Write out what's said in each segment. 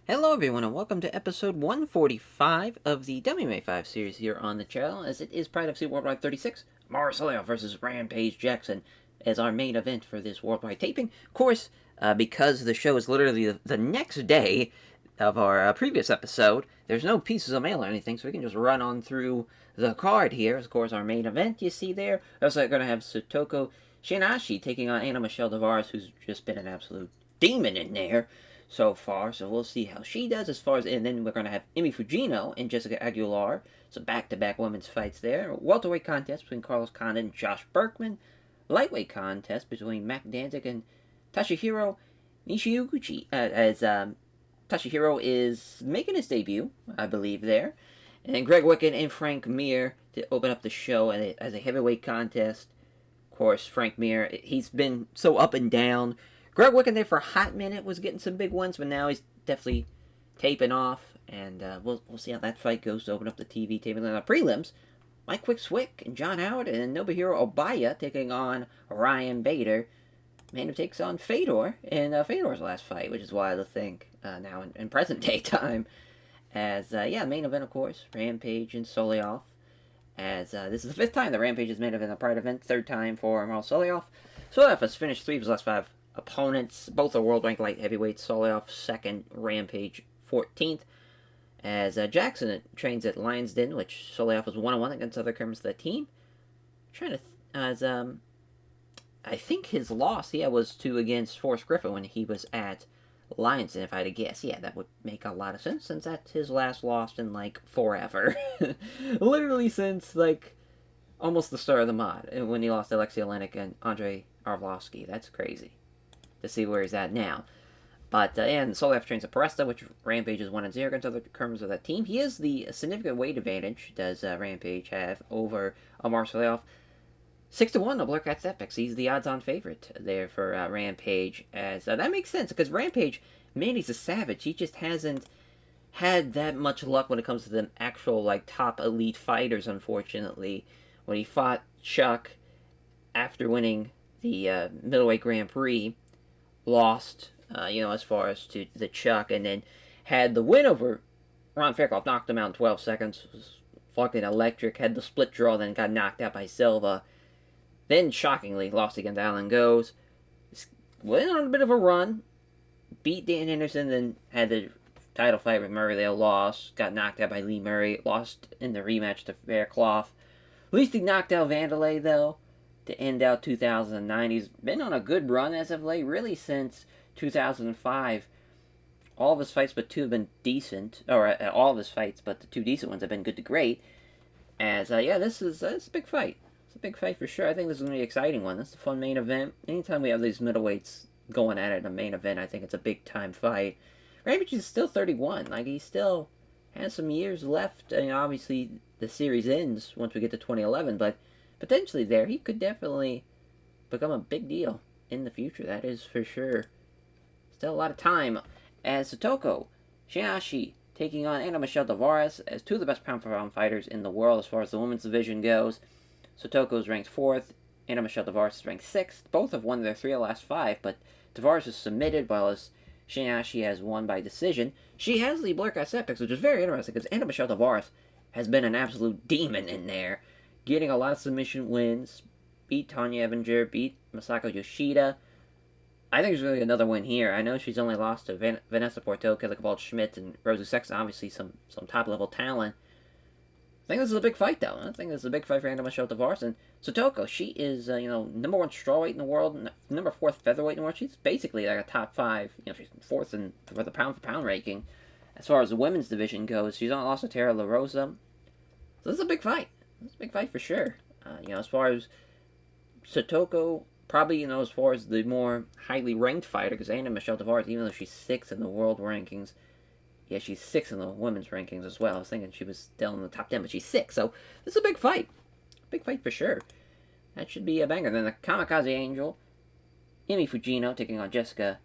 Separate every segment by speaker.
Speaker 1: Hello everyone and welcome to episode 145 of the WMMA 5 series here on the channel, as it is Pride of Sea Worldwide 36, Suloev versus Rampage Jackson as our main event for this worldwide taping. Of course, because the show is literally the next day of our previous episode, there's no pieces of mail or anything, so we can just run on through the card here. Of course, our main event you see there. We're also going to have Satoko Shinashi taking on Anna Michelle Tavares, who's just been an absolute demon in there so far, so we'll see how she does as far as, and then we're going to have Emi Fujino and Jessica Aguilar, so back-to-back women's fights there. Welterweight contest between Carlos Condit and Josh Berkman. Lightweight contest between Mac Danzig and Toshihiro Nishiguchi, as Toshihiro is making his debut, I believe, there. And then Greg Wicken and Frank Mir to open up the show as a heavyweight contest. Of course, Frank Mir, he's been so up and down. Greg Wicken there for a hot minute was getting some big wins, but now he's definitely taping off, and we'll see how that fight goes to open up the TV taping. On the prelims, Mike Quick Swick and John Howard and Nobuhiro Obaya taking on Ryan Bader. Man who takes on Fedor in Fedor's last fight, which is wild to think now in present day time. As, main event, of course, Rampage and Suloev. As this is the fifth time the Rampage has main event a Pride event, third time for Marl Suloev. Suloev has finished 3 of his last 5 opponents. Both are world ranked light heavyweights. Suloev second, Rampage 14th. As Jackson trains at Lions Den, which Suloev was 1-1 against other members of the team. I think his loss, was against Forrest Griffin when he was at Lions Den, if I had to guess. Yeah, that would make a lot of sense, since that's his last loss in, forever. Literally since, almost the start of the mod, when he lost to Alexei Olenek and Andrei Arlovsky. That's crazy to see where he's at now. But, and Suloev trains at Poresta, which Rampage is 1-0 against other members of that team. He has the significant weight advantage, does Rampage have, over Amar Suloev. 6-1, the Blurkat Epics. He's the odds-on favorite there for Rampage. As that makes sense, because Rampage, man, he's a savage. He just hasn't had that much luck when it comes to the actual, top elite fighters, unfortunately. When he fought Chuck after winning the middleweight Grand Prix, lost, as far as to the Chuck, and then had the win over Ron Fairclough, knocked him out in 12 seconds, was fucking electric, had the split draw, then got knocked out by Silva, then shockingly lost against Alan Goes, went on a bit of a run, beat Dan Henderson, then had the title fight with Murray, they lost, got knocked out by Lee Murray, lost in the rematch to Fairclough. At least he knocked out Vanderlei, though, to end out 2009. He's been on a good run as of late, really since 2005. All of his fights but 2 have been decent, or all of his fights but the 2 decent ones have been good to great. As, this is a big fight. It's a big fight for sure. I think this is going to be an exciting one. This is a fun main event. Anytime we have these middleweights going at it in a main event, I think it's a big-time fight. Rampage is still 31. He still has some years left. Obviously, the series ends once we get to 2011, but potentially there, he could definitely become a big deal in the future. That is for sure. Still a lot of time. As Satoko Shinashi taking on Anna Michelle Tavares as 2 of the best pound-for-pound fighters in the world as far as the women's division goes. Satoko is ranked 4th. Anna Michelle Tavares is ranked 6th. Both have won their 3 of the last 5, but Tavares is submitted, while as Shinashi has won by decision. She has the Blurkat Epics, which is very interesting, because Anna Michelle Tavares has been an absolute demon in there, getting a lot of submission wins, beat Tanya Evinger, beat Masako Yoshida. I think there's really another win here. I know she's only lost to Vanessa Porto, Kelly Cabal-Schmidt, and Rosie Sexton, obviously some top-level talent. I think this is a big fight, though. I think this is a big fight for Anna Michelle Tavares. And Satoko, she is, number 1 strawweight in the world, number 4th featherweight in the world. She's basically like a top 5. She's 4th for the pound-for-pound ranking. As far as the women's division goes, she's only lost to Tara La Rosa. So this is a big fight. This is a big fight for sure. As far as Satoko, probably, as far as the more highly ranked fighter, because Anna Michelle Tavares, even though she's 6th in the world rankings, she's 6th in the women's rankings as well. I was thinking she was still in the top 10, but she's 6th. So this is a big fight. Big fight for sure. That should be a banger. Then the Kamikaze Angel, Emi Fujino taking on Jessica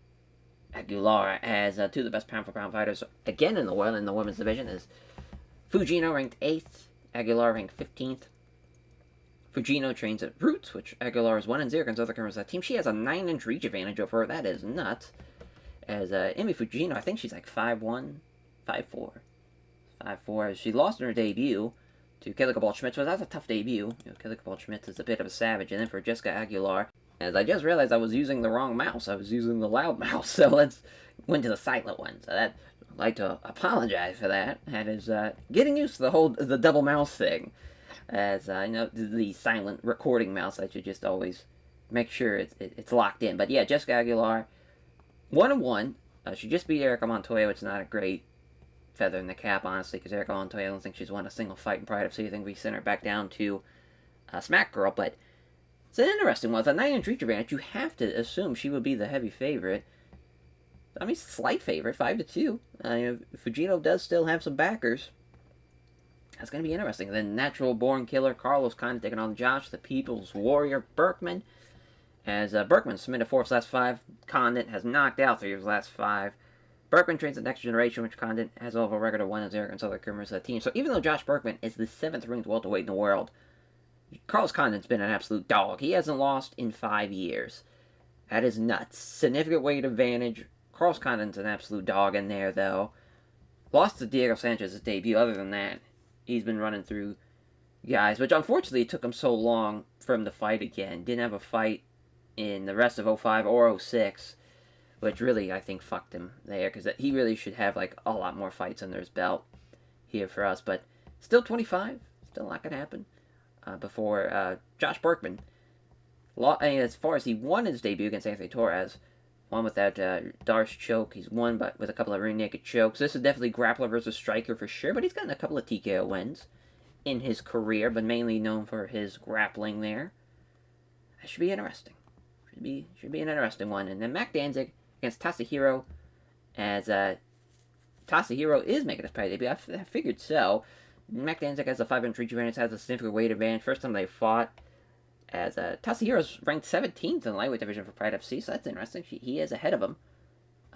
Speaker 1: Aguilar as 2 of the best pound-for-pound fighters again in the world in the women's division. Is Fujino ranked 8th, Aguilar ranked 15th. Fujino trains at Roots, which Aguilar is 1-0 against other members of that team. She has a 9-inch reach advantage over her. That is nuts. As Emi Fujino, I think she's like 5'1", 5'4", 5'4". She lost in her debut to Kelly Cabal-Schmitz, so that's a tough debut. Kelly Cabal-Schmitz is a bit of a savage. And then for Jessica Aguilar, as I just realized I was using the wrong mouse. I was using the loud mouse, so let's went to the silent one. So that, I'd like to apologize for that. That is getting used to the double mouse thing. As the silent recording mouse, I should just always make sure it's locked in. But yeah, Jessica Aguilar, 1-1. She just beat Erica Montoya, which is not a great feather in the cap, honestly, because Erica Montoya, I don't think she's won a single fight in Pride of City. I think we sent her back down to Smack Girl, but it's an interesting one. With a 9-inch reach advantage, you have to assume she would be the heavy favorite. I mean, slight favorite, 5-2. Fujino does still have some backers. That's going to be interesting. Then Natural Born Killer Carlos Condit taking on Josh, the People's Warrior Berkman. As Berkman submitted 4 of his last 5, Condit has knocked out 3 of his last 5. Berkman trains the Next Generation, which Condit has over a record of 1-0 against other Kummer's team. So even though Josh Berkman is the 7th ranked welterweight in the world, Carlos Condit's been an absolute dog. He hasn't lost in 5 years. That is nuts. Significant weight advantage. Carlos Condit's an absolute dog in there, though. Lost to Diego Sanchez's debut. Other than that, he's been running through guys, which unfortunately it took him so long for him to fight again. Didn't have a fight in the rest of 05 or 06, which really, I think, fucked him there, because he really should have, like, a lot more fights under his belt here for us. But still 25. Still not going to happen before Josh Berkman. As far as he won his debut against Anthony Torres, won with that Darce choke. He's won but with a couple of rear naked chokes. This is definitely grappler versus striker for sure, but he's gotten a couple of TKO wins in his career, but mainly known for his grappling there. That should be interesting. Should be an interesting one. And then Mac Danzig against Tasahiro, as Tasahiro is making his Pride debut. I figured so. Mac Danzig has a 5-inch reach advantage, has a significant weight advantage. First time they fought, as Tasahiro's ranked 17th in the lightweight division for Pride FC, so that's interesting. He is ahead of him.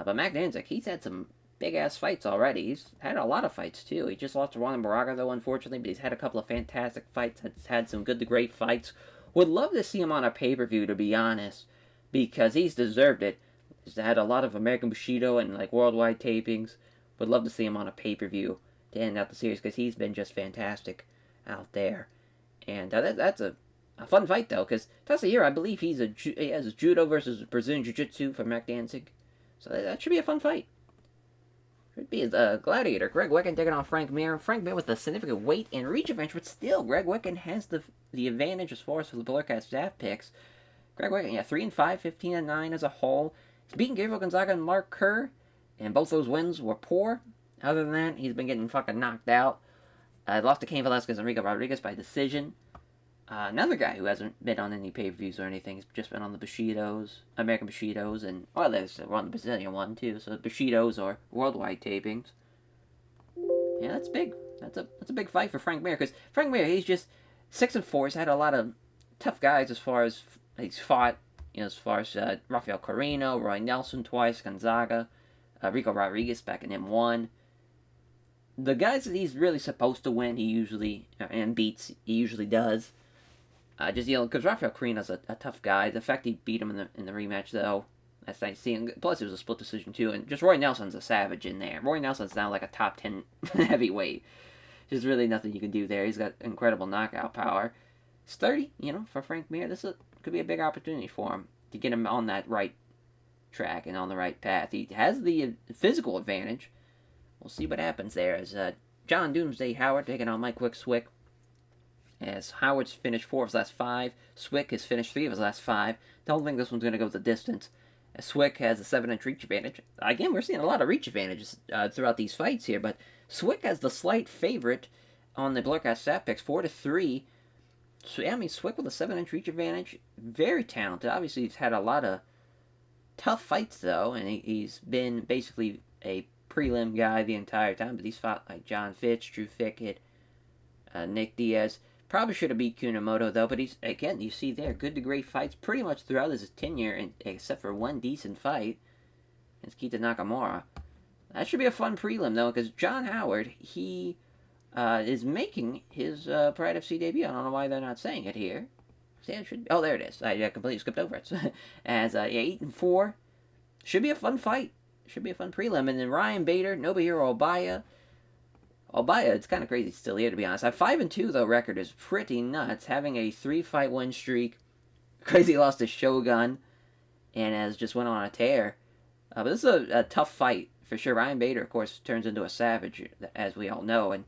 Speaker 1: But Mac Danzig, he's had some big-ass fights already. He's had a lot of fights, too. He just lost to Juan Baraga, though, unfortunately, but he's had a couple of fantastic fights. Has had some good to great fights. Would love to see him on a pay-per-view, to be honest, because he's deserved it. He's had a lot of American Bushido and, like, worldwide tapings. Would love to see him on a pay-per-view to end out the series, because he's been just fantastic out there. And that's a fun fight, though, because Tasahiro, I believe he has judo versus Brazilian Jiu-Jitsu for Mac Danzig. So that should be a fun fight. Should be a gladiator. Greg Wiccan taking on Frank Mir. Frank Mir with a significant weight and reach advantage, but still, Greg Wiccan has the advantage as far as for the Blurcast staff picks. Greg Wiccan, 3-5, 15-9 as a whole. He's beaten Gabriel Gonzaga and Mark Kerr, and both those wins were poor. Other than that, he's been getting fucking knocked out. Lost to Cain Velasquez and Rico Rodriguez by decision. Another guy who hasn't been on any pay-per-views or anything. He's just been on the Bushidos, American Bushidos, and, well, there's one, the Brazilian one, too. So Bushidos or worldwide tapings. Yeah, that's big. That's a big fight for Frank Mir, because Frank Mir, he's just 6-4. He's had a lot of tough guys as far as he's fought, as far as Rafael Carino, Roy Nelson twice, Gonzaga, Rico Rodriguez back in M1. The guys that he's really supposed to win, he usually, and beats, he usually does. Because Rafael Carino's a tough guy. The fact he beat him in the rematch, though, that's nice to see. And plus, it was a split decision, too. And just Roy Nelson's a savage in there. Roy Nelson's now like a top 10 heavyweight. There's really nothing you can do there. He's got incredible knockout power. It's 30, for Frank Mir. Could be a big opportunity for him to get him on that right track and on the right path. He has the physical advantage. We'll see what happens there. As John Doomsday Howard taking on Mike Wick Swick. As Howard's finished 4 of his last 5. Swick has finished 3 of his last 5. Don't think this one's going to go the distance. As Swick has a 7-inch reach advantage. Again, we're seeing a lot of reach advantages throughout these fights here, but Swick has the slight favorite on the Blurcast stat picks, 4-3. So, yeah, Swick with a 7-inch reach advantage, very talented. Obviously, he's had a lot of tough fights, though, and he's been basically a prelim guy the entire time, but he's fought like John Fitch, Drew Fickett, Nick Diaz. Probably should have beat Kunamoto, though, but he's, again, you see there, good to great fights pretty much throughout his tenure, except for one decent fight against Kita Nakamura. That should be a fun prelim, though, because John Howard, he is making his Pride FC debut. I don't know why they're not saying it here. See, it should, there it is. I completely skipped over it. As 8-4, should be a fun fight. Should be a fun prelim. And then Ryan Bader, Nobuhiro Obaya. Obaya, it's kind of crazy still here, to be honest. At 5-2, the record is pretty nuts. Having a 3-fight win streak. Crazy lost to Shogun. And has just went on a tear. But this is a tough fight for sure. Ryan Bader, of course, turns into a savage, as we all know. And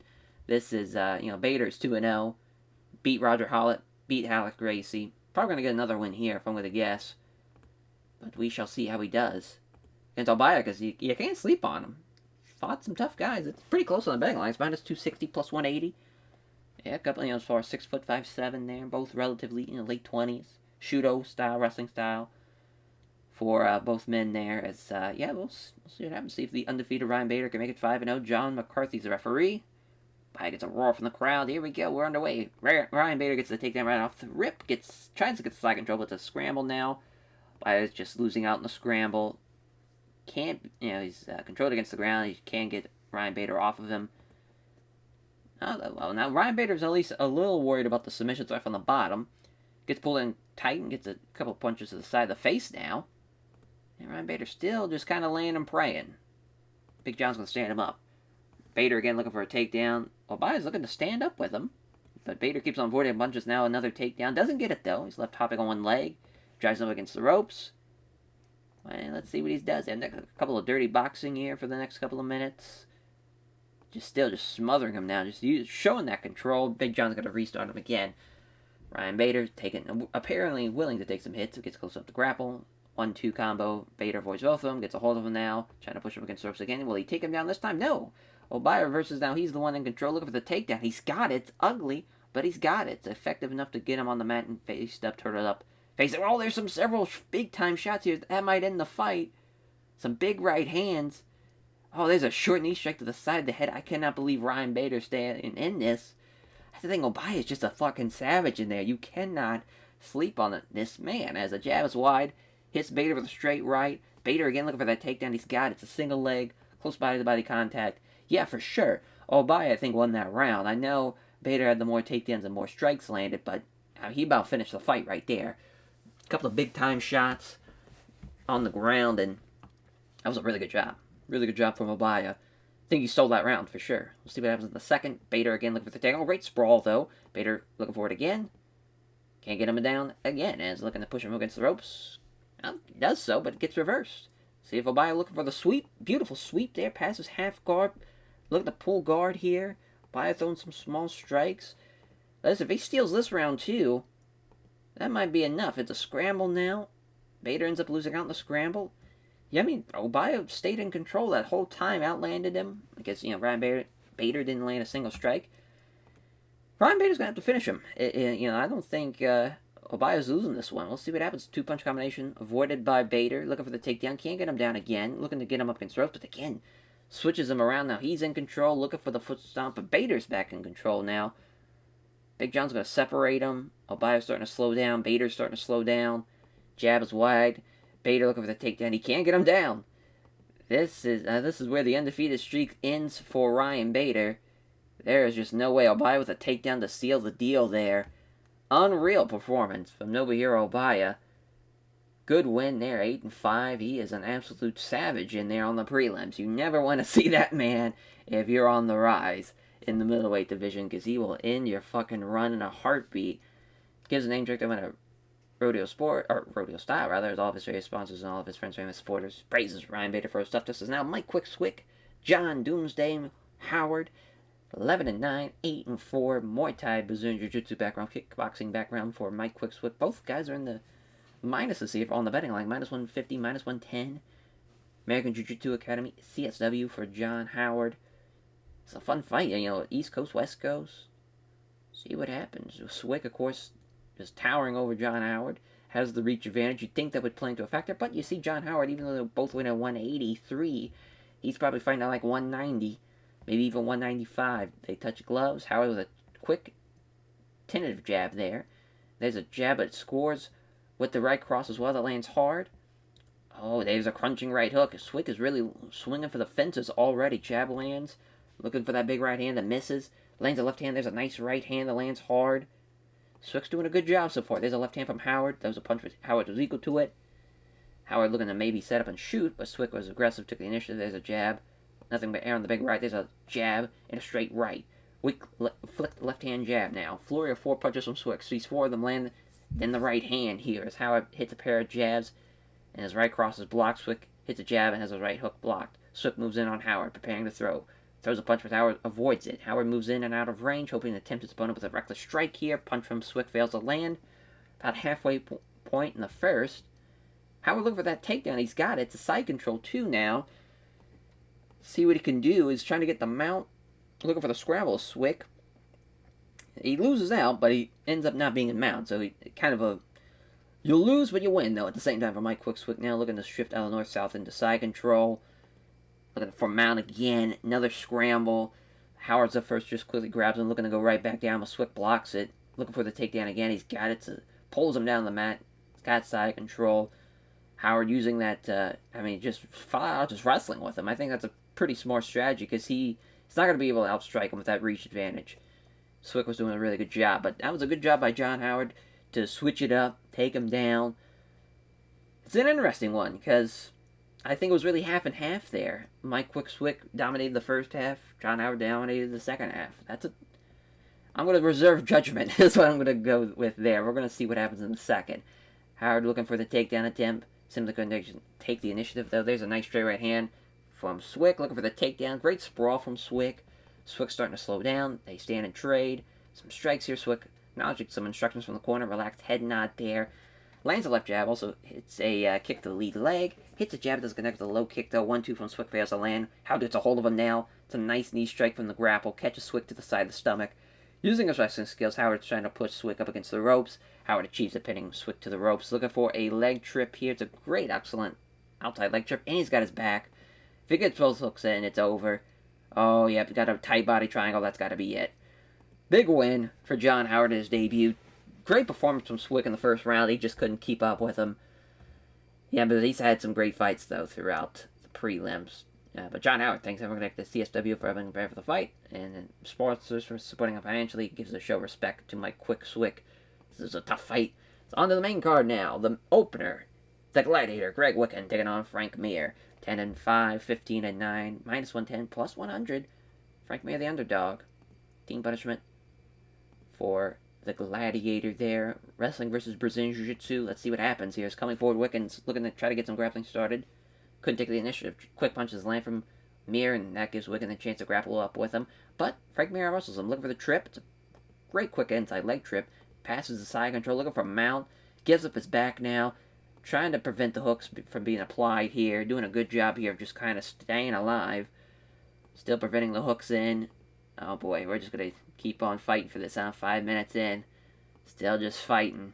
Speaker 1: this is, Bader's 2-0. Beat Roger Hollett. Beat Halleck Gracie. Probably going to get another win here, if I'm going to guess. But we shall see how he does. Against Obaya, because you can't sleep on him. Fought some tough guys. It's pretty close on the betting lines. Minus 260 plus 180. Yeah, a couple, as far as 6'5", 7" there. Both relatively in the late 20s. Shudo style, wrestling style. For both men there. As, we'll see what happens. See if the undefeated Ryan Bader can make it 5-0. John McCarthy's the referee. Obaya gets a roar from the crowd. Here we go. We're underway. Ryan Bader gets the takedown right off the rip. Tries to get the side control, but it's a scramble now. Obaya's just losing out in the scramble. Can't, he's controlled against the ground. He can get Ryan Bader off of him. Now Ryan Bader's at least a little worried about the submission threat from the bottom. Gets pulled in tight and gets a couple punches to the side of the face now. And Ryan Bader still just kind of laying and praying. Big John's going to stand him up. Bader again looking for a takedown. Obaya's looking to stand up with him. But Bader keeps on avoiding punches now. Another takedown. Doesn't get it though. He's left hopping on one leg. Drives him up against the ropes. Well, let's see what he does. And a couple of dirty boxing here for the next couple of minutes. Just smothering him now. Just showing that control. Big John's going to restart him again. Ryan Bader apparently willing to take some hits. Gets close up to grapple. 1-2 combo. Bader avoids both of them. Gets a hold of him now. Trying to push him against the ropes again. Will he take him down this time? No. Obaya reverses now. He's the one in control. Looking for the takedown. He's got it. It's ugly, but he's got it. It's effective enough to get him on the mat and faced up, turtled up. Facing, there's several big-time shots here. That might end the fight. Some big right hands. Oh, there's a short knee strike to the side of the head. I cannot believe Ryan Bader staying in this. That's the thing. Obaya is just a fucking savage in there. You cannot sleep on this man. As a jab is wide. Hits Bader with a straight right. Bader again looking for that takedown. He's got it. It's a single leg. Close body-to-body contact. Yeah, for sure. Obaya, I think, won that round. I know Bader had the more takedowns and more strikes landed, but he about finished the fight right there. A couple of big-time shots on the ground, and that was a really good job. Really good job from Obaya. I think he stole that round for sure. We'll see what happens in the second. Bader again looking for the takedown. Great sprawl, though. Bader looking for it again. Can't get him down again, and is looking to push him against the ropes. Well, he does so, but it gets reversed. See if Obaya looking for the sweep. Beautiful sweep there. Passes half guard. Looking to pull guard here. Obaya throwing some small strikes. Listen, if he steals this round, too, that might be enough. It's a scramble now. Bader ends up losing out in the scramble. Yeah, I mean, Obaya stayed in control that whole time. Outlanded him. I guess, Ryan Bader didn't land a single strike. Ryan Bader's going to have to finish him. I don't think Obaya's losing this one. We'll see what happens. Two-punch combination avoided by Bader. Looking for the takedown. Can't get him down again. Looking to get him up against the ropes, but again, switches him around. Now he's in control. Looking for the foot stomp, but Bader's back in control now. Big John's going to separate him. Obaya's starting to slow down. Bader's starting to slow down. Jab is wide. Bader looking for the takedown. He can't get him down. This is where the undefeated streak ends for Ryan Bader. There is just no way. Obaya with a takedown to seal the deal there. Unreal performance from Nobuhiro Obaya. Good win there, 8-5. He is an absolute savage in there on the prelims. You never want to see that man if you're on the rise in the middleweight division, because he will end your fucking run in a heartbeat. Gives a name check to win a Rodeo Style, as all of his various sponsors and all of his friends, famous supporters. Praises Ryan Bader for his stuff. This is now Mike Quick, John Doomsday Howard, 11-9, 8-4, Muay Thai, Brazilian Jiu-Jitsu background, kickboxing background for Mike Quick. Both guys are in the minuses here on the betting line, -150, -110. American Jiu-Jitsu Academy, CSW for John Howard. It's a fun fight, East Coast, West Coast. See what happens. Swick, of course, is towering over John Howard. Has the reach advantage. You'd think that would play into a factor, but you see John Howard, even though they both win at 183, he's probably fighting at like 190, maybe even 195. They touch gloves. Howard with a quick, tentative jab there. There's a jab, but it scores with the right cross as well. That lands hard. Oh, there's a crunching right hook. Swick is really swinging for the fences already. Jab lands. Looking for that big right hand that misses. Lands a left hand. There's a nice right hand that lands hard. Swick's doing a good job so far. There's a left hand from Howard. That was a punch. Howard was equal to it. Howard looking to maybe set up and shoot, but Swick was aggressive, took the initiative. There's a jab. Nothing but air on the big right. There's a jab and a straight right. Weak flick left-hand jab now. Flurry of 4 punches from Swick. Sees 4 of them land. Then the right hand here as Howard hits a pair of jabs, and his right cross is blocked. Swick hits a jab and has a right hook blocked. Swick moves in on Howard, preparing to throw. Throws a punch, but Howard avoids it. Howard moves in and out of range, hoping to tempt his opponent with a reckless strike here. Punch from Swick fails to land. About halfway point in the first. Howard looking for that takedown. He's got it. It's a side control too now. See what he can do. He's trying to get the mount. Looking for the scramble. Swick. He loses out, but he ends up not being in mount. So he kind of a... You lose, but you win, though, at the same time for Mike Quick. Swick now looking to shift out of north-south into side control. Looking for mount again. Another scramble. Howard's up first, just quickly grabs him. Looking to go right back down, but Swick blocks it. Looking for the takedown again. He's got it. Pulls him down the mat. He's got side control. Howard using that, just flat out just wrestling with him. I think that's a pretty smart strategy because he's not going to be able to outstrike him with that reach advantage. Swick was doing a really good job, but that was a good job by John Howard to switch it up, take him down. It's an interesting one because I think it was really half and half there. Mike Swick dominated the first half. John Howard dominated the second half. I'm going to reserve judgment. That's what I'm going to go with there. We're going to see what happens in the second. Howard looking for the takedown attempt. Simply couldn't take the initiative, though. There's a nice straight right hand from Swick. Looking for the takedown. Great sprawl from Swick. Swick starting to slow down. They stand and trade. Some strikes here. Swick acknowledging some instructions from the corner. Relaxed head nod there. Lands a left jab. Also hits a kick to the lead leg. Hits a jab. Doesn't connect with a low kick, though. 1-2 from Swick fails to land. Howard gets a hold of him now. It's a nice knee strike from the grapple. Catches Swick to the side of the stomach. Using his wrestling skills, Howard's trying to push Swick up against the ropes. Howard achieves it, pinning Swick to the ropes. Looking for a leg trip here. It's a great, excellent outside leg trip, and he's got his back. If he gets both hooks in, it's over. Oh, yep, got a tight body triangle. That's got to be it. Big win for John Howard in his debut. Great performance from Swick in the first round. He just couldn't keep up with him. Yeah, but he's had some great fights, though, throughout the prelims. But John Howard, thanks everyone connected to CSW for having prepared for the fight, and sponsors for supporting him financially. Gives the show respect to Mike Swick. This is a tough fight. It's on to the main card now. The opener, the Gladiator, Greg Wicken, taking on Frank Mir. 10-5, 15-9, -110, +100. Frank Mir, the underdog. Team punishment for the Gladiator there. Wrestling versus Brazilian Jiu-Jitsu. Let's see what happens here. It's coming forward. Wicken's looking to try to get some grappling started. Couldn't take the initiative. Quick punches land from Mir, and that gives Wicken a chance to grapple up with him. But Frank Mir wrestles him. Looking for the trip. It's a great quick inside leg trip. Passes the side control. Looking for a mount. Gives up his back now. Trying to prevent the hooks from being applied here. Doing a good job here of just kind of staying alive. Still preventing the hooks in. Oh boy, we're just going to keep on fighting for this, huh? 5 minutes in. Still just fighting.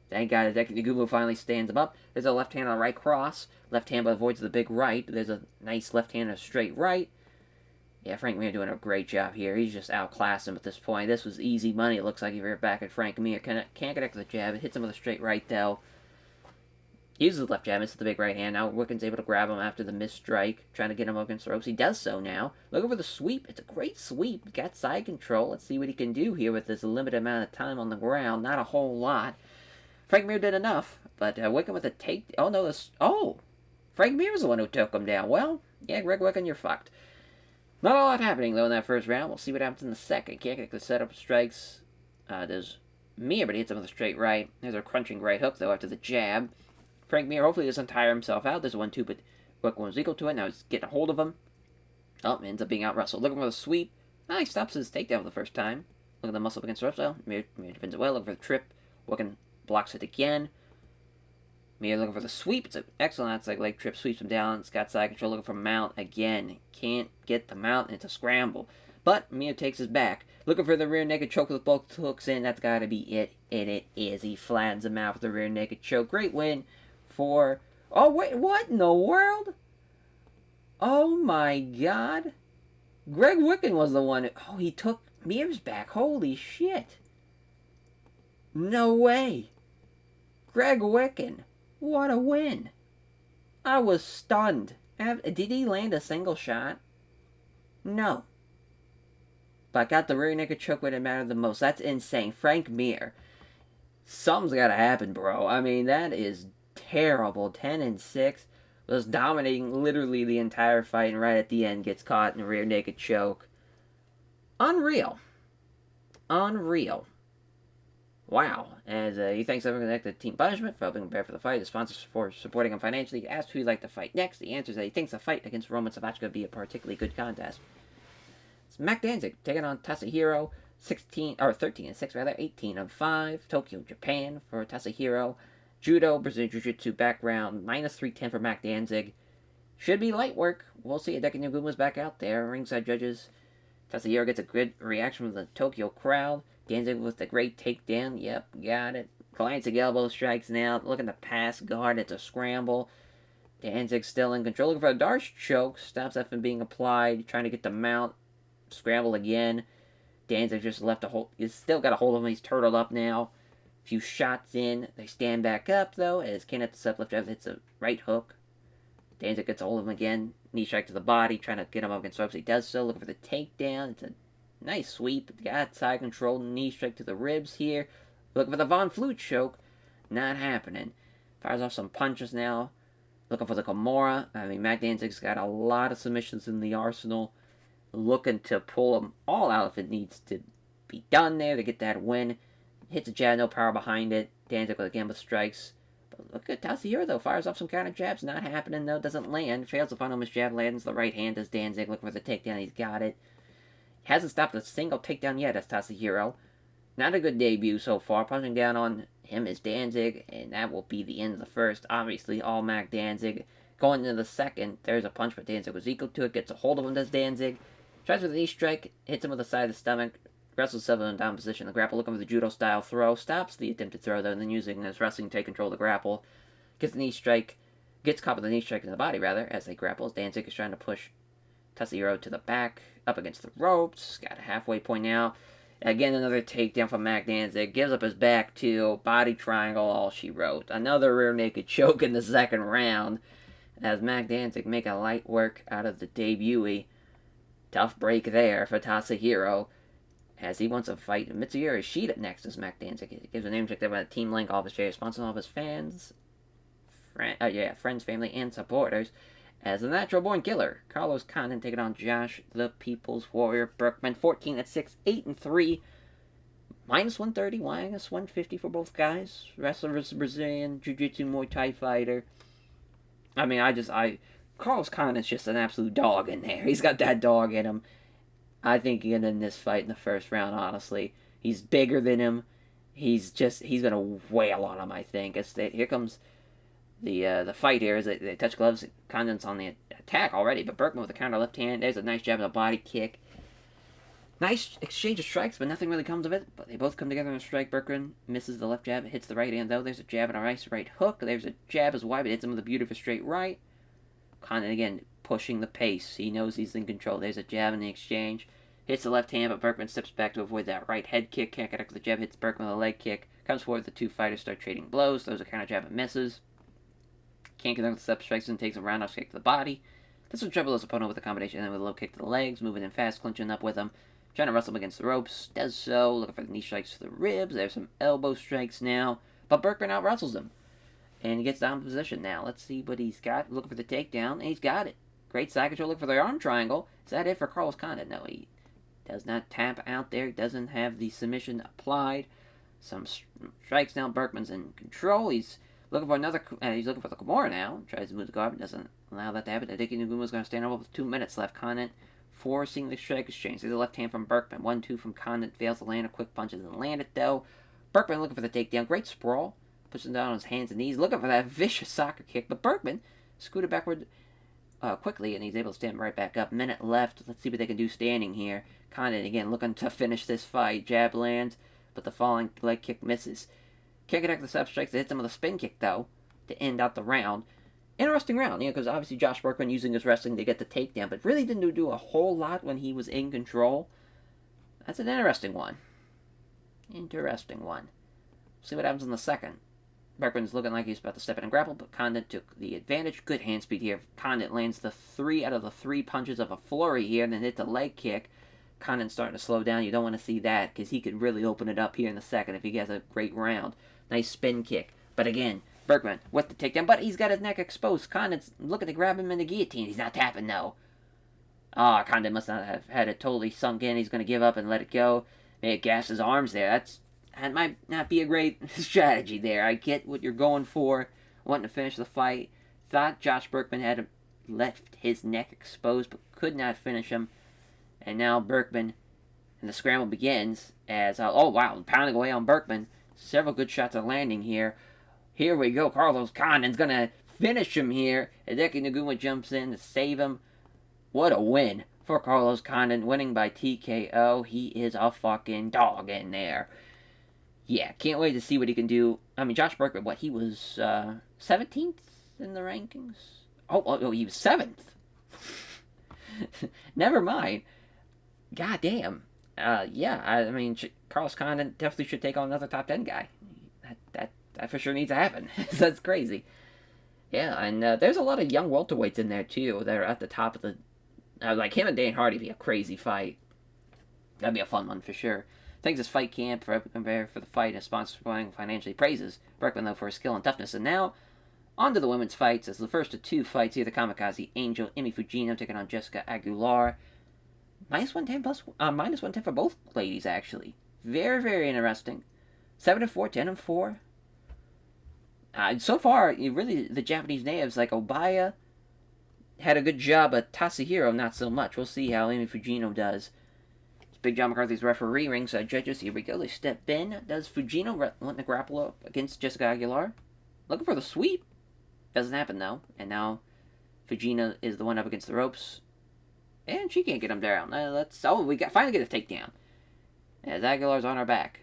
Speaker 1: Thank God Gumu finally stands him up. There's a left hand on a right cross. Left hand but avoids the big right. There's a nice left hand and a straight right. Yeah, Frank Mir doing a great job here. He's just outclassed him at this point. This was easy money. It looks like if you're back at Frank Mir. Can't connect with the jab. It hits him with a straight right, though. He uses the left jab, misses the big right hand. Now Wicken's able to grab him after the missed strike. Trying to get him up against the ropes. He does so now. Looking for the sweep. It's a great sweep. Got side control. Let's see what he can do here with this limited amount of time on the ground. Not a whole lot. Frank Mir did enough. But Wicken with a take... Oh, no. Frank Mir was the one who took him down. Well, yeah, Greg Wicken, you're fucked. Not a lot happening, though, in that first round. We'll see what happens in the second. Can't get the setup strikes. There's Mir, but he hits him with a straight right. There's a crunching right hook, though, after the jab. Frank Mir hopefully doesn't tire himself out. There's a 1-2, but Wicken was equal to it. Now he's getting a hold of him. Oh, ends up being out-wrestled. Looking for the sweep. He stops his takedown for the first time. Look at the muscle up against the ropes, though. Mir defends it well. Looking for the trip. Wicken blocks it again. Mir looking for the sweep. It's an excellent outside leg trip. Sweeps him down. It's got side control. Looking for mount again. Can't get the mount. And it's a scramble. But Mir takes his back. Looking for the rear naked choke with both hooks in. That's got to be it. And it is. He flattens him out with the rear naked choke. Great win for... Oh, wait. What in the world? Oh, my God. Greg Wicken was the one... Oh, he took Mir's back. Holy shit. No way. Greg Wicken. What a win. I was stunned. Did he land a single shot? No. But got the rear naked choke when it mattered the most. That's insane. Frank Mir. Something's got to happen, bro. I mean, that is terrible. 10-6. Was dominating literally the entire fight, and right at the end gets caught in a rear naked choke. Unreal. Unreal. Wow. As he thanks everyone connected to Team Punishment for helping prepare for the fight, the sponsors for supporting him financially. He asked who he'd like to fight next. The answer is that he thinks the fight against Roman Savachka would be a particularly good contest. It's Mac Danzig taking on Tasahiro, 13-6 rather, 18-5. Tokyo, Japan for Tasahiro. Judo, Brazilian Jiu-Jitsu background, -310 for Mac Danzig. Should be light work. We'll see. Hideki Naguma's back out there. Ringside judges. Tasahiro gets a good reaction from the Tokyo crowd. Danzig with the great takedown. Yep, got it. Glancing elbow strikes now. Looking to pass guard. It's a scramble. Danzig still in control. Looking for a Darce choke. Stops that from being applied. Trying to get the mount. Scramble again. Danzig just left a hold. He's still got a hold of him. He's turtled up now. Few shots in. They stand back up, though, as Kane at the sub left jab hits a right hook. Danzig gets a hold of him again. Knee strike to the body, trying to get him up against ropes. He does so, looking for the takedown. It's a nice sweep. Got side control. Knee strike to the ribs here. Looking for the Von Flue choke. Not happening. Fires off some punches now. Looking for the Kimura. I mean, Mac Danzig's got a lot of submissions in the arsenal. Looking to pull them all out if it needs to be done there to get that win. Hits a jab, no power behind it. Danzig with a gambit strikes. But look at Tasahiro, though. Fires off some kind of jabs. Not happening, though. Doesn't land. Fails to find him. His jab lands the right hand as Danzig. Looking for the takedown. He's got it. Hasn't stopped a single takedown yet as Tasahiro. Not a good debut so far. Punching down on him is Danzig. And that will be the end of the first. Obviously, all Mac Danzig. Going into the second, there's a punch, but Danzig was equal to it. Gets a hold of him, does Danzig. Tries with a knee strike. Hits him with the side of the stomach. Wrestles himself in a down position. The grapple looking for the judo-style throw. Stops the attempted throw, though, and then using his wrestling to take control of the grapple. Gets the knee strike. Gets caught with the knee strike in the body, rather, as they grapple. Danzig is trying to push Tasahiro to the back, up against the ropes. Got a halfway point now. Again, another takedown from Mac Danzig. Gives up his back, too. Body triangle, all she wrote. Another rear naked choke in the second round. As Mac Danzig make a light work out of the debutee. Tough break there for Tasahiro. As he wants to fight Mitsuhiro Ishida next as Mac Danzig. He gives a name check there by the team link, all of his shares, sponsoring all of his fans, friends, family, and supporters. As the natural born killer, Carlos Condon taking on Josh the People's Warrior Berkman, 14-6, 8-3, -130, -150 for both guys. Wrestler versus Brazilian Jiu-Jitsu Muay Thai fighter. I mean, Carlos Condon's just an absolute dog in there. He's got that dog in him. I think he's gonna win this fight in the first round, honestly. He's bigger than him. He's gonna wail on him, I think. Here comes the fight here as they touch gloves. Condon's on the attack already, but Berkman with a counter left hand. There's a nice jab and a body kick. Nice exchange of strikes, but nothing really comes of it. But they both come together in a strike. Berkman misses the left jab, hits the right hand, though. There's a jab and a nice right hook. There's a jab as wide, but hits him with a beautiful straight right. Condon, again, pushing the pace. He knows he's in control. There's a jab in the exchange. Hits the left hand, but Berkman steps back to avoid that right head kick. Can't connect with the jab. Hits Berkman with a leg kick. Comes forward. The two fighters start trading blows. Throws a counter jab and misses. Can't connect with the step strikes and takes a roundhouse kick to the body. This will trouble his opponent with a combination and then with a low kick to the legs. Moving in fast, clinching up with him. Trying to wrestle him against the ropes. Does so. Looking for the knee strikes to the ribs. There's some elbow strikes now. But Berkman out wrestles him. And he gets down in position now. Let's see what he's got. Looking for the takedown. And he's got it. Great side control. Looking for the arm triangle. Is that it for Carlos Condon? No, he does not tap out there. He doesn't have the submission applied. Some strikes now. Berkman's in control. He's looking for another. He's looking for the Kimura now. Tries to move the guard, but doesn't allow that to happen. Hideki Naguma's going to stand up with 2 minutes left. Condon forcing the strike exchange. There's a left hand from Berkman. 1-2 from Condon. Fails to land a quick punch. Doesn't land it though. Berkman looking for the takedown. Great sprawl. Puts him down on his hands and knees. Looking for that vicious soccer kick. But Berkman scooted backward quickly, and he's able to stand right back up. Minute left. Let's see what they can do standing here. Condon again looking to finish this fight. Jab lands, but the falling leg kick misses. Can't connect the sub strikes. It hits him with a spin kick though to end out the round. Interesting round, because obviously Josh Berkman using his wrestling to get the takedown, but really didn't do a whole lot when he was in control. That's an interesting one. Interesting one. See what happens in the second. Berkman's looking like he's about to step in and grapple, but Condon took the advantage. Good hand speed here. Condon lands the 3 out of the 3 punches of a flurry here, and then hits a leg kick. Condon's starting to slow down. You don't want to see that, because he could really open it up here in the second if he has a great round. Nice spin kick. But again, Berkman with the takedown, but he's got his neck exposed. Condon's looking to grab him in the guillotine. He's not tapping, though. Ah, oh, Condon must not have had it totally sunk in. He's going to give up and let it go. May have gassed his arms there. That might not be a great strategy there. I get what you're going for, wanting to finish the fight. Thought Josh Berkman had left his neck exposed, but could not finish him. And now Berkman, and the scramble begins as, oh wow, pounding away on Berkman. Several good shots are landing here. Here we go. Carlos Condon's going to finish him here. Hideki Naguma jumps in to save him. What a win for Carlos Condon, winning by TKO. He is a fucking dog in there. Yeah, can't wait to see what he can do. I mean, Josh Berkman, he was 17th in the rankings? Oh, he was 7th. Never mind. God damn. Yeah, I mean, Carlos Condon definitely should take on another top 10 guy. That for sure needs to happen. That's crazy. Yeah, and there's a lot of young welterweights in there, too, that are at the top of the... like him and Dan Hardy be a crazy fight. That'd be a fun one for sure. Thanks to Fight Camp for the fight and sponsoring financially praises Berkman, though, for his skill and toughness. And now, on to the women's fights. As the first of two fights here, the Kamikaze Angel, Emi Fujino, taking on Jessica Aguilar. Minus 110 for both ladies, actually. Very, very interesting. 7-4, 10-4. So far, really, the Japanese natives, like Obaya, had a good job, but Tasahiro, not so much. We'll see how Emi Fujino does. It's Big John McCarthy's referee, ringside judges. Here we go. They step in. Does Fujino want to grapple up against Jessica Aguilar? Looking for the sweep. Doesn't happen, though. And now Fujino is the one up against the ropes. And she can't get him down. We finally get a takedown. As Aguilar's on her back.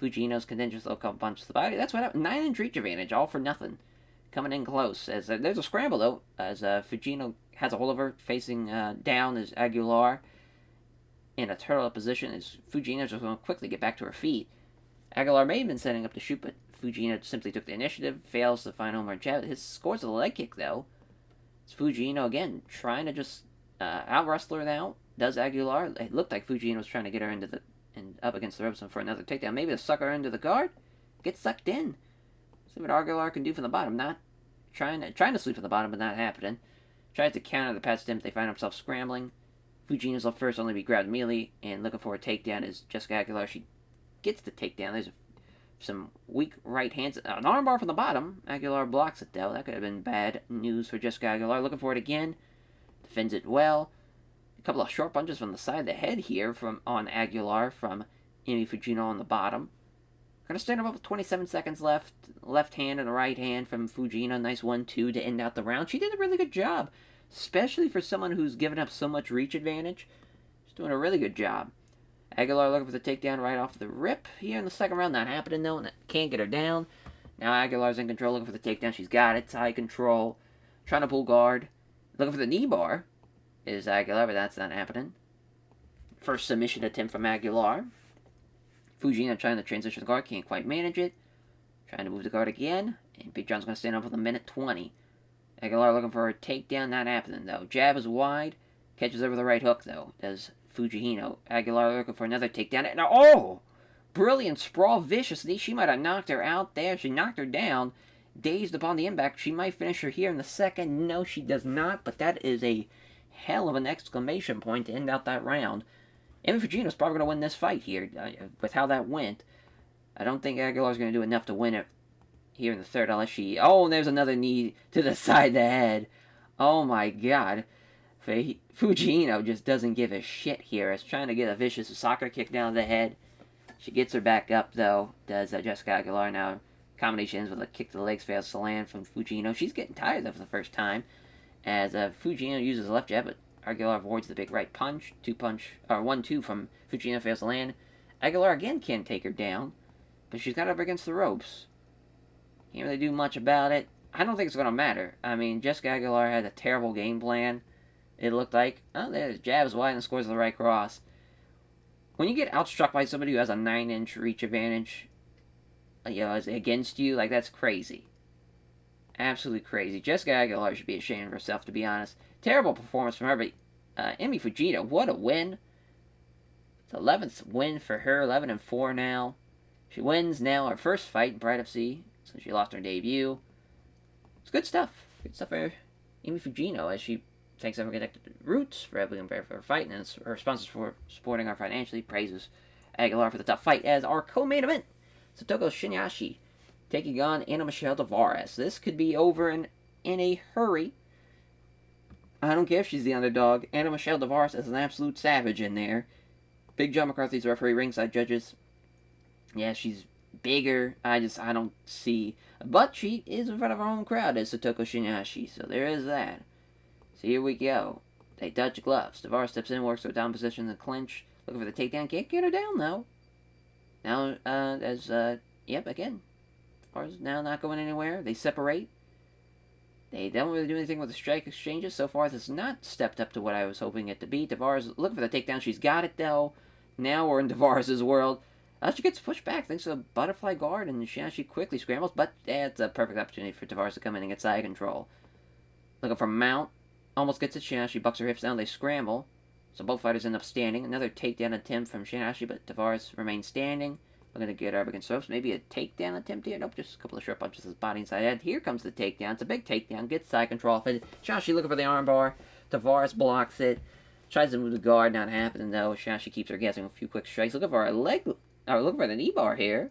Speaker 1: Fujino's contentious low couple punches to the body. That's what happened. 9-inch reach advantage, all for nothing. Coming in close. As there's a scramble, though, as Fujino has a hold of her, facing down as Aguilar in a turtle position, as Fujino's just going to quickly get back to her feet. Aguilar may have been setting up to shoot, but Fujino simply took the initiative, fails to find Omar jab. His scores a leg kick, though. It's Fujino, again, trying to just out-wrestle her now. Does Aguilar. It looked like Fujino was trying to get her up against the ropes for another takedown. Maybe to suck her into the guard. Get sucked in. See what Aguilar can do from the bottom. Not trying to sweep from the bottom, but not happening. Tries to counter the pass attempt. They find themselves scrambling. Fujino's up first, only be grabbed immediately, and looking for a takedown is Jessica Aguilar. She gets the takedown. There's some weak right hands. An armbar from the bottom. Aguilar blocks it, though. That could have been bad news for Jessica Aguilar. Looking for it again. Defends it well. A couple of short punches from the side of the head here on Aguilar from Emi Fujino on the bottom. Gonna stand up with 27 seconds left. Left hand and a right hand from Fujino. Nice 1-2 to end out the round. She did a really good job, especially for someone who's given up so much reach advantage. She's doing a really good job. Aguilar looking for the takedown right off the rip here in the second round. Not happening, though, and can't get her down. Now Aguilar's in control, looking for the takedown. She's got it. It's high control. Trying to pull guard. Looking for the knee bar is Aguilar, but that's not happening. First submission attempt from Aguilar. Fujino trying to transition the guard, can't quite manage it. Trying to move the guard again, and Big John's going to stand up with a minute 20. Aguilar looking for a takedown, not happening, though. Jab is wide, catches over the right hook, though, does Fujino. Aguilar looking for another takedown, and oh! Brilliant sprawl viciously. She might have knocked her out there. She knocked her down. Dazed upon the impact. She might finish her here in the second. No, she does not, but that is a hell of an exclamation point to end out that round. Emi Fujino's probably going to win this fight here, with how that went. I don't think Aguilar's going to do enough to win it here in the third, unless she... Oh, and there's another knee to the side of the head. Oh my god. Fujino just doesn't give a shit here. It's trying to get a vicious soccer kick down the head. She gets her back up, though, does Jessica Aguilar. Now, combination ends with a kick to the legs, fails to land from Fujino. She's getting tired, though, for the first time, as Fujino uses the left jab, but Aguilar avoids the big right punch. 1-2 from Fujino, fails to land. Aguilar again can't take her down, but she's got her up against the ropes. Can't really do much about it. I don't think it's going to matter. I mean, Jessica Aguilar had a terrible game plan. It looked like, oh, there's jabs wide and scores the right cross. When you get outstruck by somebody who has a 9-inch reach advantage, against you, like, that's crazy. Absolutely crazy. Jessica Aguilar should be ashamed of herself, to be honest. Terrible performance from her, but Emi Fujino, what a win. It's 11th win for her, 11-4 now. She wins now her first fight in Pride FC, so she lost her debut. It's good stuff. Good stuff for Amy Fujino as she thanks our connected roots for everything for her fight and her sponsors for supporting her financially. Praises Aguilar for the tough fight as our co-main event. Satoko Shinyashi taking on Ana Michelle Tavares. This could be over in a hurry. I don't care if she's the underdog. Ana Michelle Tavares is an absolute savage in there. Big John McCarthy's referee, ringside judges. Yeah, she's bigger. I don't see. But she is in front of her own crowd as Satoko Shinyashi, so there is that. So here we go. They touch gloves. Tavares steps in, works her down position in the clinch. Looking for the takedown. Can't get her down, though. Now, again. Tavares now not going anywhere. They separate. They don't really do anything with the strike exchanges. So far, this has not stepped up to what I was hoping it to be. Tavares looking for the takedown. She's got it, though. Now we're in Tavares' world. She gets pushed back thanks to a butterfly guard, and she quickly scrambles. But it's a perfect opportunity for Tavares to come in and get side control. Looking for mount. Almost gets it. She bucks her hips down. They scramble. So both fighters end up standing. Another takedown attempt from Shinyashi, but Tavares remains standing. We're going to get her up against ropes. Maybe a takedown attempt here. Nope, just a couple of short punches to his body inside head. Here comes the takedown. It's a big takedown. Gets side control off it. Shinyashi looking for the armbar. Tavares blocks it. Tries to move the guard. Not happening, though. Shinyashi keeps her guessing with a few quick strikes. Looking for a looking for the knee bar here.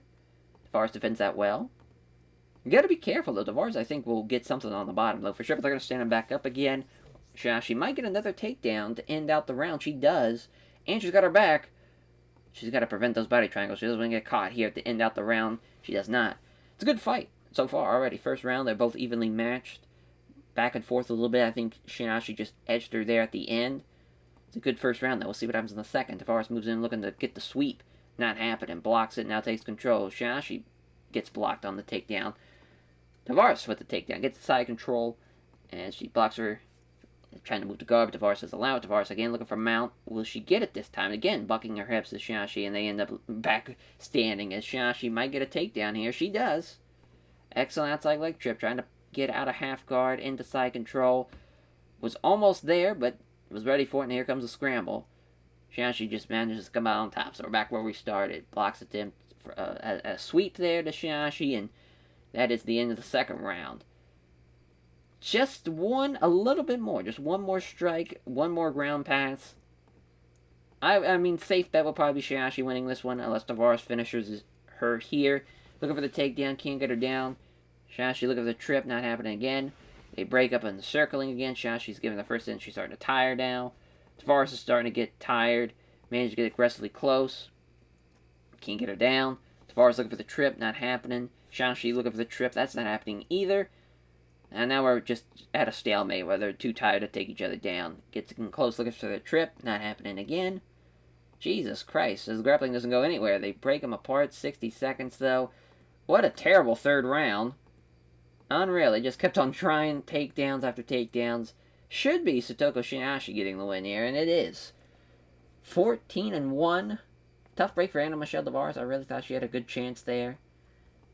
Speaker 1: Tavares defends that well. You got to be careful, though. Tavares, I think, will get something on the bottom, though. For sure, but they're going to stand him back up again. Shinyashi might get another takedown to end out the round. She does. And she's got her back. She's got to prevent those body triangles. She doesn't want to get caught here to end out the round. She does not. It's a good fight so far already. First round, they're both evenly matched. Back and forth a little bit. I think Shinyashi just edged her there at the end. It's a good first round, though. We'll see what happens in the second. Tavares moves in looking to get the sweep. Not happening. Blocks it. Now takes control. Shinyashi gets blocked on the takedown. Tavares with the takedown. Gets the side control. And she blocks her. Trying to move the guard, but Tavares says allow it. Tavares again looking for mount. Will she get it this time? Again, bucking her hips as Shinyashi, and they end up back standing as Shinyashi might get a takedown here. She does. Excellent outside leg trip, trying to get out of half guard into side control. Was almost there, but was ready for it, and here comes a scramble. Shinyashi just manages to come out on top, so we're back where we started. Blocks attempt for a sweep there to Shinyashi, and that is the end of the second round. Just a little bit more. Just one more strike, one more ground pass. I mean, safe bet will probably be Shinyashi winning this one, unless Tavares finishes her here. Looking for the takedown, can't get her down. Shinyashi looking for the trip, not happening again. They break up and circling again. Shinashi's giving the first in, she's starting to tire now. Tavares is starting to get tired. Managed to get aggressively close. Can't get her down. Tavares looking for the trip, not happening. Shinyashi looking for the trip, that's not happening either. And now we're just at a stalemate where they're too tired to take each other down. Gets close, looking for the trip. Not happening again. Jesus Christ, this grappling doesn't go anywhere. They break them apart. 60 seconds, though. What a terrible third round. Unreal. They just kept on trying takedowns after takedowns. Should be Satoko Shinyashi getting the win here, and it is. 14-1. Tough break for Ana Michelle Tavares. I really thought she had a good chance there.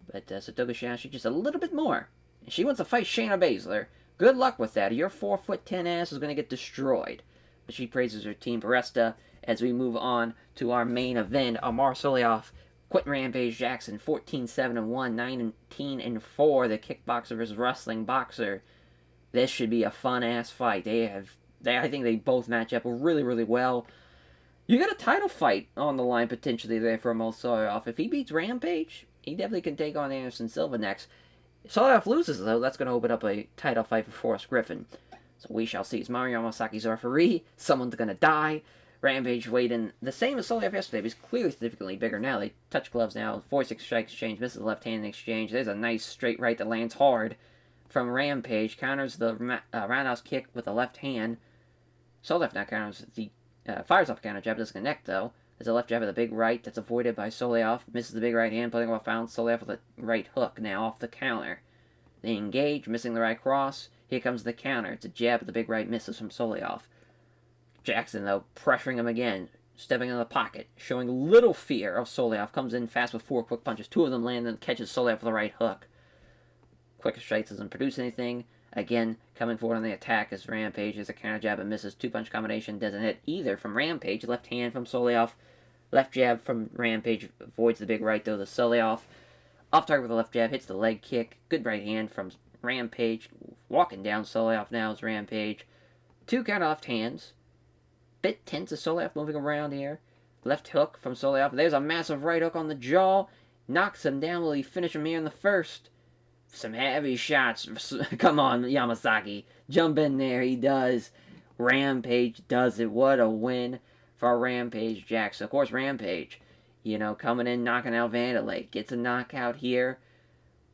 Speaker 1: But Satoko Shinyashi just a little bit more. She wants to fight Shayna Baszler. Good luck with that. Your 4'10" ass is going to get destroyed. But she praises her team Baresta as we move on to our main event. Amar Suloev, Quentin Rampage Jackson, 14-7-1, 19-4. The kickboxer versus wrestling boxer. This should be a fun-ass fight. I think they both match up really, really well. You got a title fight on the line potentially there for Amar Suloev. If he beats Rampage, he definitely can take on Anderson Silva next. If Suloev loses, though, that's going to open up a title fight for Forrest Griffin. So we shall see. It's Mario Yamasaki's referee. Someone's going to die. Rampage weighed in the same as Suloev yesterday, but he's clearly significantly bigger now. They touch gloves now. 4-6 strike exchange. Misses the left hand in exchange. There's a nice straight right that lands hard from Rampage. Counters the roundhouse kick with the left hand. Suloev now counters the... fires off a counter jab. Doesn't connect, though. There's a left jab with a big right that's avoided by Suloev. Misses the big right hand, putting off found. Suloev with a right hook now off the counter. They engage, missing the right cross. Here comes the counter. It's a jab with the big right, misses from Suloev. Jackson, though, pressuring him again. Stepping in the pocket, showing little fear of Suloev. Comes in fast with 4 quick punches. 2 of them land and catches Suloev with the right hook. Quick strikes doesn't produce anything. Again, coming forward on the attack is Rampage. There's a counter jab and misses. 2-punch combination doesn't hit either from Rampage. Left hand from Suloev. Left jab from Rampage avoids the big right, though, to Suloev. Off target with the left jab, hits the leg kick. Good right hand from Rampage. Walking down Suloev now is Rampage. 2 count left hands. Bit tense of Suloev moving around here. Left hook from Suloev. There's a massive right hook on the jaw. Knocks him down. Will he finish him here in the first? Some heavy shots. Come on, Yamasaki. Jump in there. He does. Rampage does it. What a win for Rampage Jackson. Of course, Rampage, coming in, knocking out Vandalay. Gets a knockout here.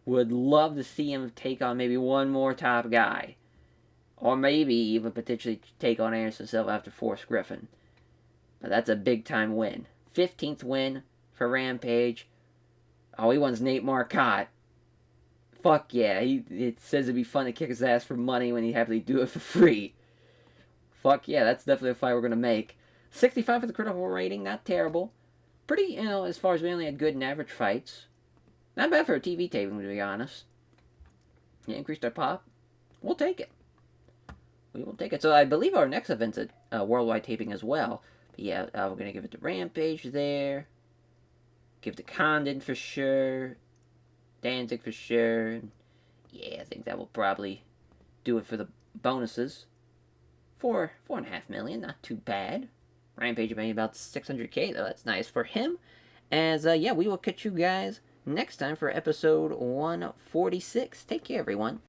Speaker 1: Would love to see him take on maybe one more top guy. Or maybe even potentially take on Anderson Silva after Forrest Griffin. But that's a big-time win. 15th win for Rampage. Oh, he wants Nate Marcotte. Fuck yeah. It says it'd be fun to kick his ass for money when he'd happily do it for free. Fuck yeah, that's definitely a fight we're going to make. 65 for the critical rating, not terrible. Pretty, as far as we only had good and average fights. Not bad for a TV taping, to be honest. Yeah, increased our pop. We'll take it. We will take it. So I believe our next event's a worldwide taping as well. But yeah, we're going to give it to Rampage there. Give it to Condon for sure. Danzig for sure. Yeah, I think that will probably do it for the bonuses. 4.5 million, not too bad. Rampage made about 600k though. That's nice for him. As yeah, we will catch you guys next time for episode 146. Take care, everyone.